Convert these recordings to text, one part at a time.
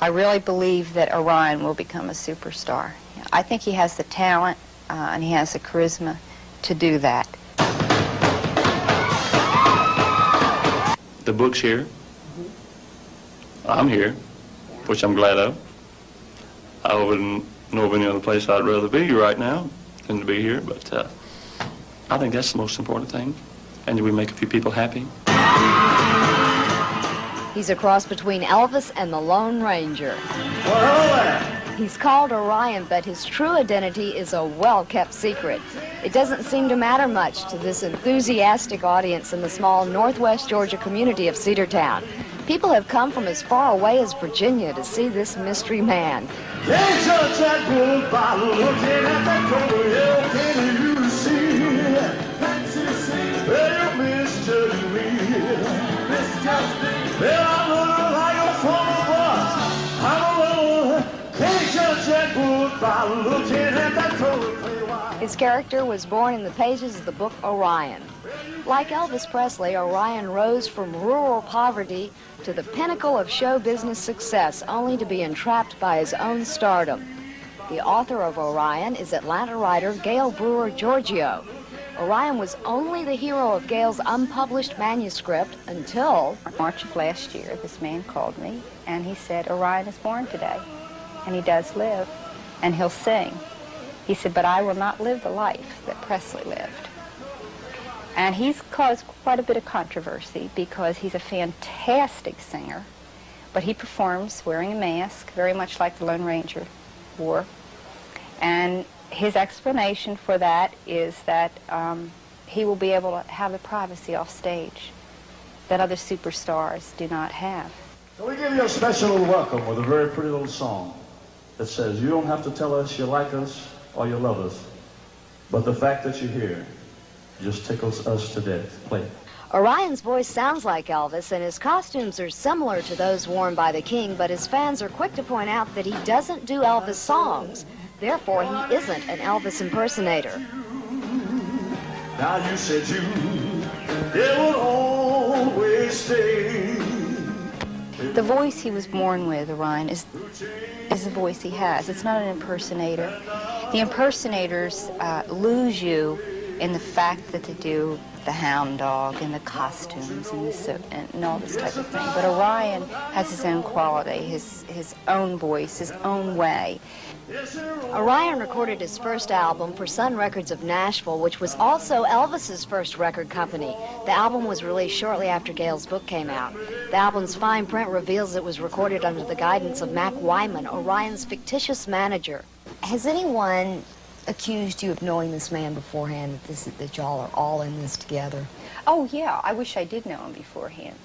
I really believe that Orion will become a superstar. I think he has the talent and he has the charisma to do that. The book's here. I'm here, which I'm glad of. I wouldn't know of any other place I'd rather be right now than to be here, but I think that's the most important thing. And we make a few people happy. He's a cross between Elvis and the Lone Ranger. He's called Orion, but his true identity is a well-kept secret. It doesn't seem to matter much to this enthusiastic audience in the small northwest Georgia community of Cedartown. People have come from as far away as Virginia to see this mystery man. His character was born in the pages of the book Orion. Like Elvis Presley, Orion rose from rural poverty to the pinnacle of show business success, only to be entrapped by his own stardom. The author of Orion is Atlanta writer Gail Brewer Giorgio. Orion was only the hero of Gail's unpublished manuscript until March of last year, this man called me and he said, Orion is born today, and he does live, and he'll sing. He said, but I will not live the life that Presley lived. And he's caused quite a bit of controversy because he's a fantastic singer, but he performs wearing a mask, very much like the Lone Ranger wore. And his explanation for that is that he will be able to have the privacy off stage that other superstars do not have. So we give you a special little welcome with a very pretty little song that says, you don't have to tell us you like us or you love us, but the fact that you're here just tickles us to death. Play it. Orion's voice sounds like Elvis, and his costumes are similar to those worn by the King, but his fans are quick to point out that he doesn't do Elvis songs. Therefore, he isn't an Elvis impersonator. Now you said you, it would always stay. The voice he was born with, Orion, is the voice he has. It's not an impersonator. The impersonators lose you in the fact that they do the hound dog and the costumes and the suit and all this type of thing. But Orion has his own quality, his own voice, his own way. Orion recorded his first album for Sun Records of Nashville, which was also Elvis's first record company. The album was released shortly after Gail's book came out. The album's fine print reveals it was recorded under the guidance of Mac Wyman, Orion's fictitious manager. Has anyone accused you of knowing this man beforehand, that y'all are all in this together? Oh, yeah, I wish I did know him beforehand.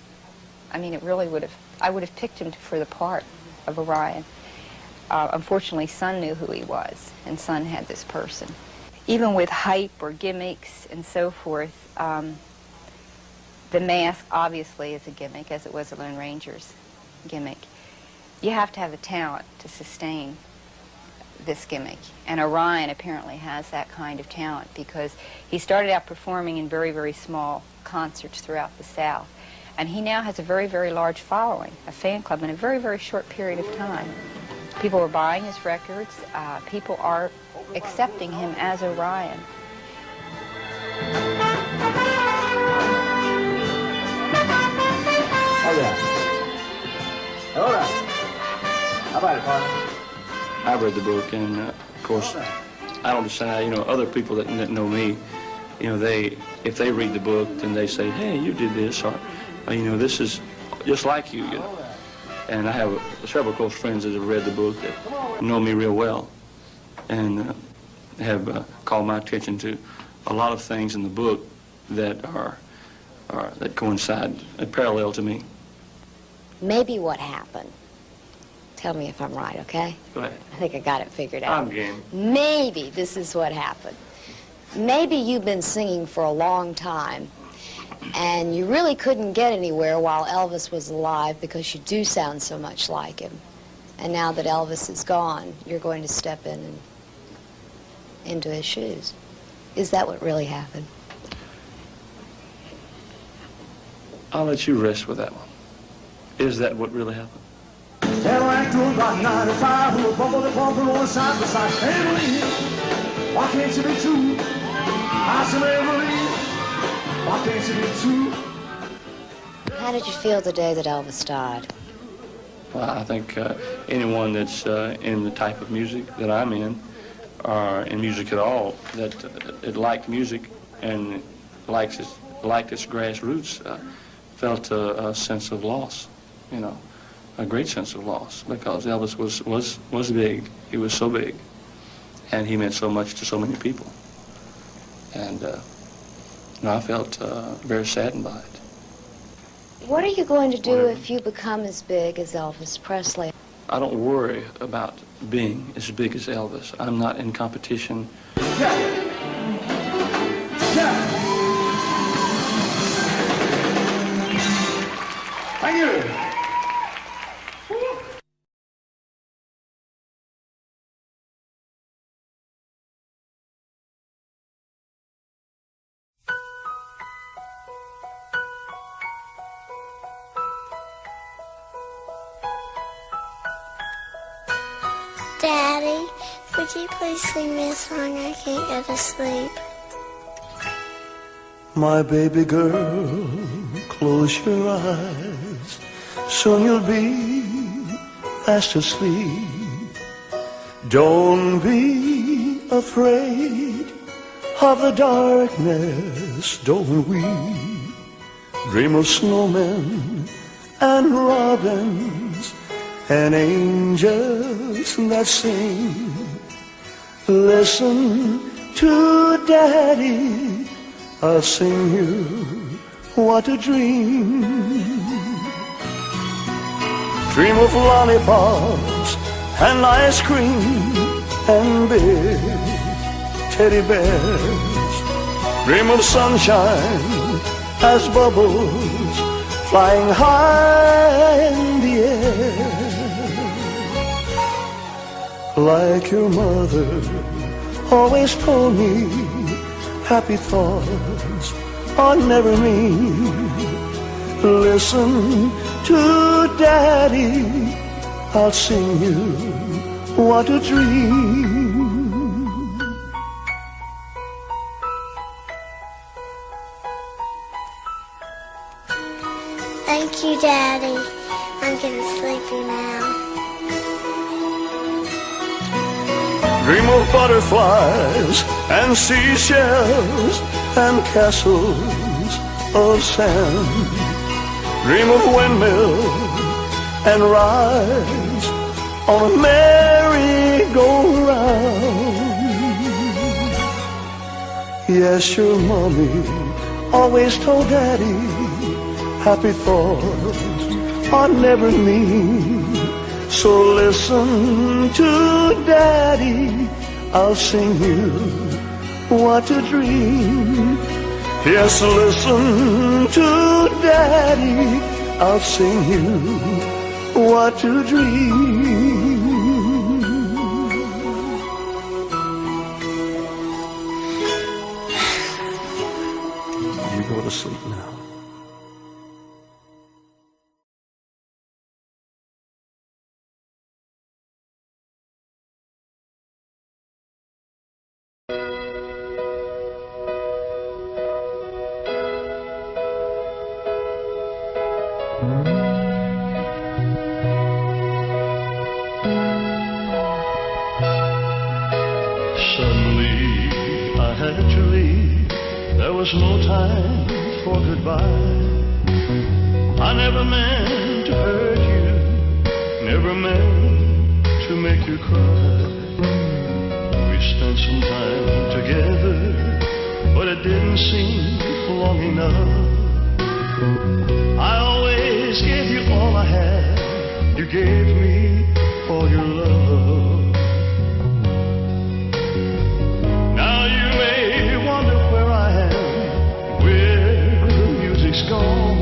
I mean, it really would have, I would have picked him for the part of Orion. Unfortunately, Sun knew who he was, and Sun had this person. Even with hype or gimmicks and so forth, the mask obviously is a gimmick, as it was the Lone Ranger's gimmick. You have to have the talent to sustain this gimmick, and Orion apparently has that kind of talent because he started out performing in very, very small concerts throughout the South, and he now has a very, very large following, a fan club, in a very, very short period of time. People are buying his records. People are accepting him as Orion. Oh, yeah. All right. How about it, partner? I've read the book, and of course, I don't decide, you know, other people that know me, you know, if they read the book, then they say, hey, you did this, or you know, this is just like you, you know. And I have several close friends that have read the book that know me real well and have called my attention to a lot of things in the book that that coincide, parallel to me. Maybe what happened. Tell me if I'm right, okay? Go ahead. I think I got it figured out. I'm game. Maybe this is what happened. Maybe you've been singing for a long time, and you really couldn't get anywhere while Elvis was alive because you do sound so much like him. And now that Elvis is gone, you're going to step in and into his shoes. Is that what really happened? I'll let you rest with that one. Is that what really happened? Cadillac doing about 95, who a bumper to bumper on side by side. Emily, why can't you be true? I said, Emily, why can't you be true? How did you feel the day that Elvis died? Well, I think anyone that's in the type of music that I'm in, or in music at all, that it liked music and liked its grassroots, felt a sense of loss, you know, a great sense of loss, because Elvis was big. He was so big, and he meant so much to so many people. And I felt very saddened by it. What are you going to do if you become as big as Elvis Presley? I don't worry about being as big as Elvis. I'm not in competition. Yeah. Thank you. Daddy, would you please sing me a song? I can't go to sleep. My baby girl, close your eyes. Soon you'll be fast asleep. Don't be afraid of the darkness, don't weep. Dream of snowmen and robins and angels that sing. Listen to Daddy, I'll sing you what a dream. Dream of lollipops and ice cream and big teddy bears. Dream of sunshine as bubbles flying high in the air. Like your mother always told me, happy thoughts are never mean. Listen to Daddy, I'll sing you what a dream. Thank you, Daddy. I'm getting sleepy now. Dream of butterflies and seashells and castles of sand. Dream of windmills and rides on a merry-go-round. Yes, your mommy always told Daddy, happy thoughts are never mean. So listen to Daddy, I'll sing you what a dream. Yes, listen to Daddy, I'll sing you what a dream. You go to sleep now. Suddenly I had to leave. There was no time for goodbye. I never meant to hurt you, never meant to make you cry. We spent some time together, but it didn't seem long enough. I always gave you all I had. You gave me all your love. Now you may wonder where I am, where the music's gone.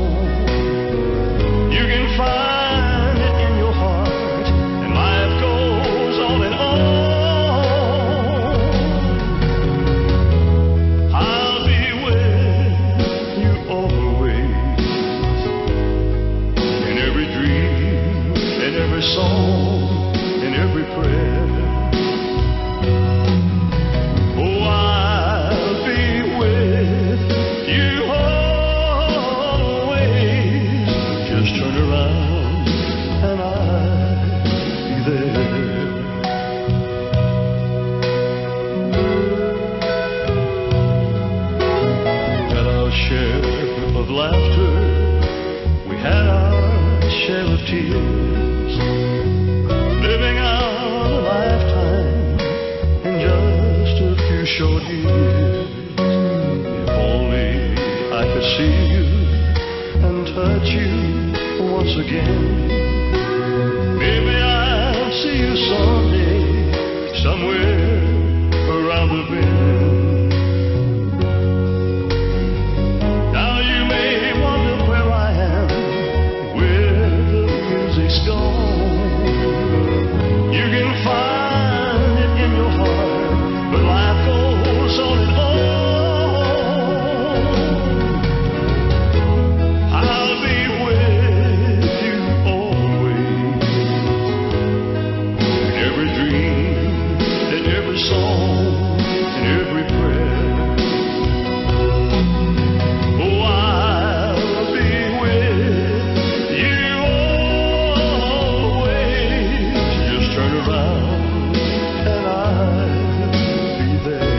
You can find it in your heart, and life goes on and on. I'll be with you always, in every dream, in every every song, in every prayer. Oh, I'll be with you always. Just turn around and I'll be there. Had our share of laughter, we had our share of tears, living out a lifetime in just a few short years. If only I could see you and touch you once again, maybe I'll see you someday, somewhere around the bend. Now you may wonder where I am, where the music's gone. You can find it in your heart, but life goes on and on. I'll be with you always, in every dream, in every song, in every prayer. Oh, I'll be with you always. Just turn around and I'll be there.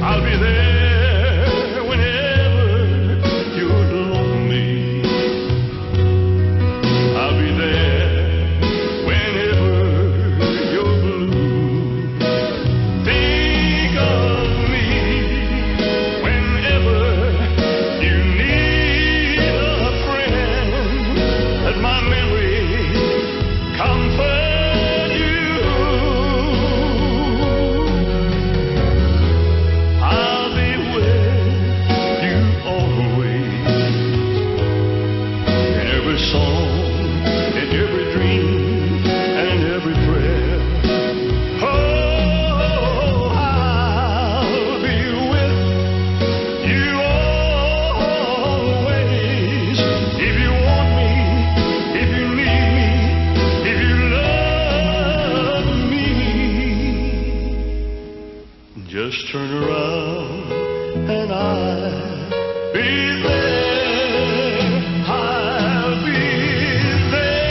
I'll be there whenever you're lonely. I'll be there whenever you're blue. Think of me whenever you need a friend. Let my memory comfort you. I'll be with you always, in every song, in every dream, and in every prayer. Oh, I'll be with you always. If you want me, if you need me, if you love me, just turn around and I'll be there. I'll be there.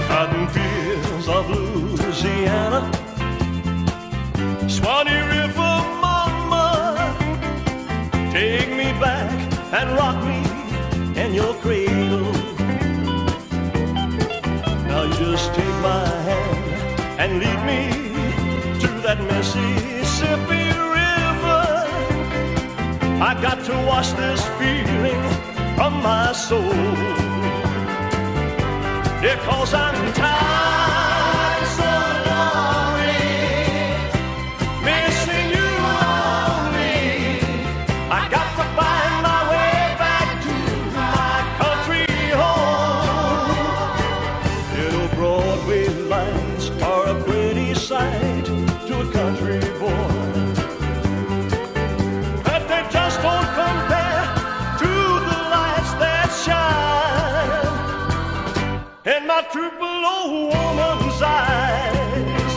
Cotton fields of Louisiana, Swanee River, mama, take me back and rock me in your cradle. Now you just take my hand and lead me to that Mississippi River. I got to wash this feeling from my soul, because I'm tired, so lonely, missing you only. I got to find my way back to my country home. Little Broadway lights are a pretty sight to a country boy, but they just don't compare to the lights that shine in my Tupelo woman's eyes.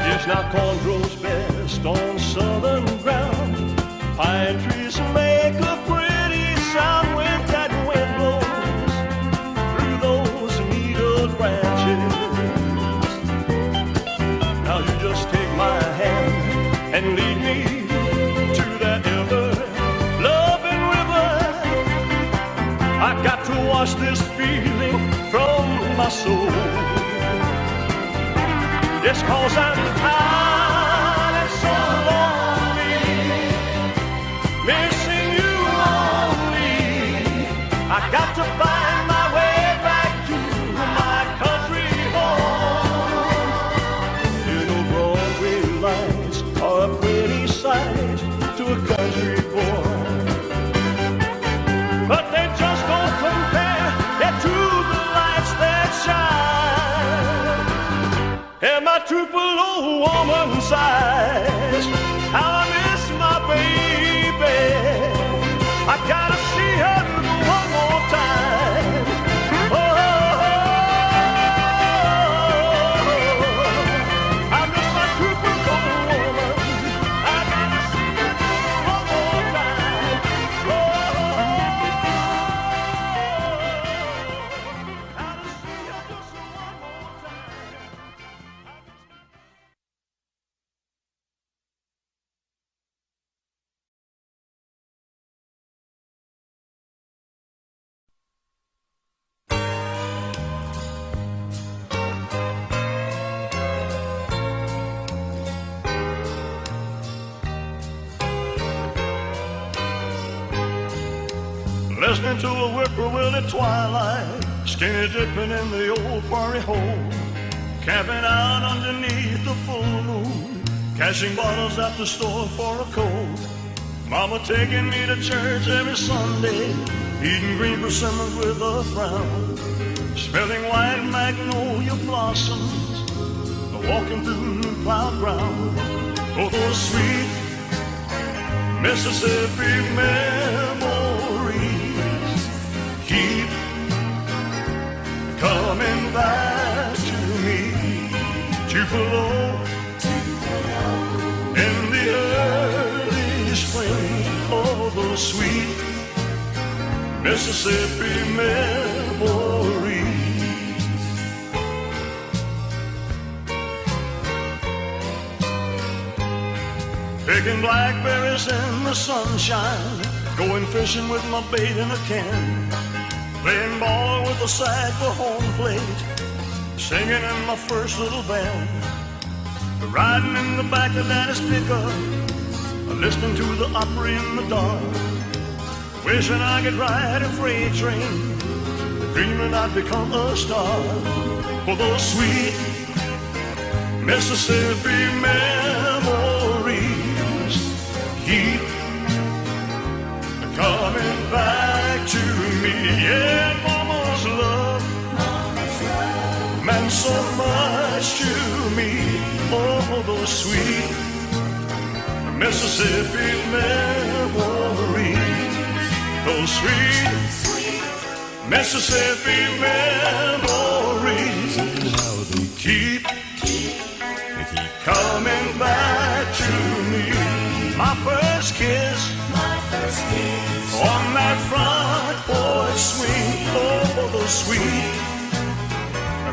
Yes, now corn grows best on southern ground. Pine trees make a pretty sound when that wind blows through those needle branches. Now you just take my hand I got to wash this feeling from my soul. Just 'cause I'm tired and so lonely, missing you only. I got to find my way back to my country home. You know, Broadway lights are a pretty sight to a country boy, but they just don't compare to the lights that shine. And my truthful old woman sighs, how I miss my baby. I gotta see her one more time. Oh, I miss my truthful old woman. I gotta see her one more time. Oh, gotta see her just one more time. Listening to a whippoorwill at twilight, skinny dipping in the old quarry hole, camping out underneath the full moon, cashing bottles at the store for a cold. Mama taking me to church every Sunday, eating green persimmons with a frown, smelling white magnolia blossoms, walking through new plowed ground. Oh, those sweet Mississippi memories keep coming back to me. Tupelo in the early spring. Oh, those sweet Mississippi memories. Picking blackberries in the sunshine, going fishing with my bait in a can, playing ball with a sack for home plate, singing in my first little band, riding in the back of Daddy's pickup, listening to the opera in the dark, wishing I could ride a freight train, dreaming I'd become a star. For those sweet Mississippi memories keep coming back to me. Yeah, Mama's love meant so much to me. Oh, those sweet Mississippi memories. Those sweet Mississippi memories. How they keep coming back to me. My first kiss on that front porch swing. Oh, those sweet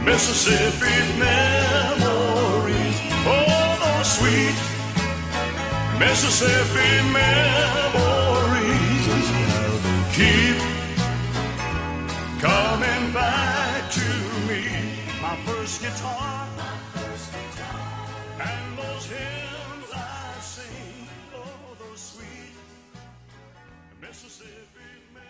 Mississippi memories. Oh, those sweet Mississippi memories keep coming back to me. My first guitar and those hymns I sing. Oh, those sweet Mississippi memories.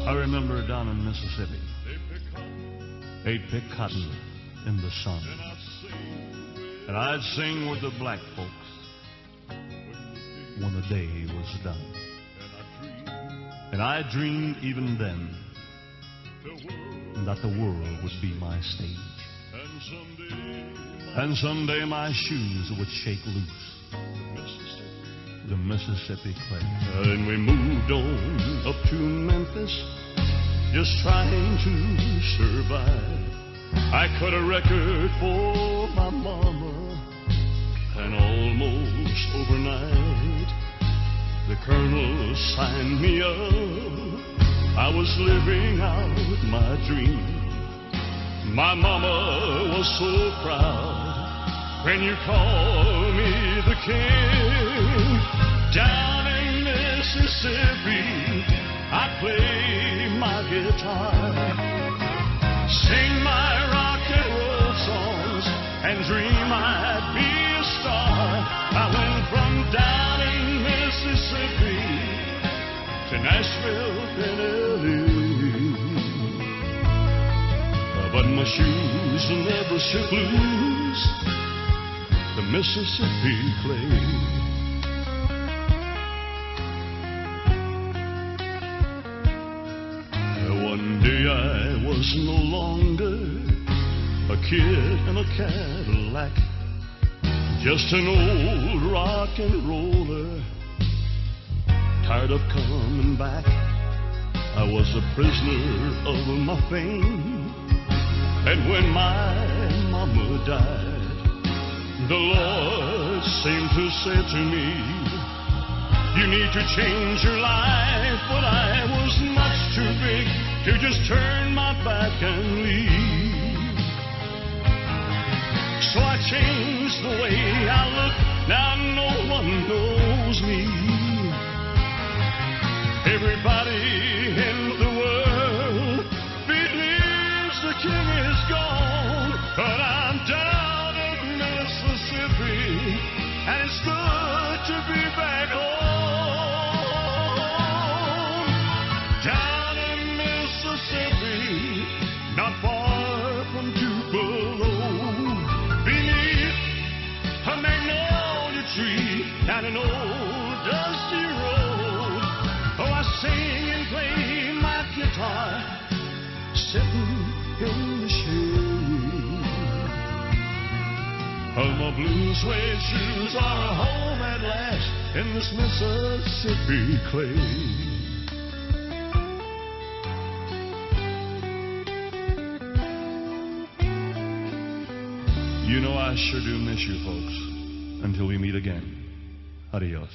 I remember down in Mississippi, they'd pick cotton in the sun, and I'd sing with the black folks when the day was done. And I dreamed even then that the world would be my stage, and someday my shoes would shake loose the Mississippi clay. And we moved on up to Memphis, just trying to survive. I cut a record for my mama, and almost overnight, the colonel signed me up. I was living out my dream. My mama was so proud when you called me the king. Down in Mississippi, I play my guitar, sing my rock and roll songs, and dream I'd be a star. I went from down in Mississippi to Nashville, Tennessee, but my shoes never should lose the Mississippi clay. One day I was no longer a kid in a Cadillac, just an old rock and roller, tired of coming back. I was a prisoner of my fame, and when my mama died, the Lord seemed to say to me, you need to change your life. But I was much too big to just turn my back and leave. So I changed the way I look. Now no one knows me. Everybody in the world believes the king is gone, but I'm down in Mississippi, and it's good to be back home. Down in Mississippi, not far from Tupelo, beneath a magnolia tree and an old dusty road. Oh, I sing and play my guitar, sitting in the shade. Oh, my blue suede shoes are home at last in this Mississippi clay. You know, I sure do miss you folks. Until we meet again, adios.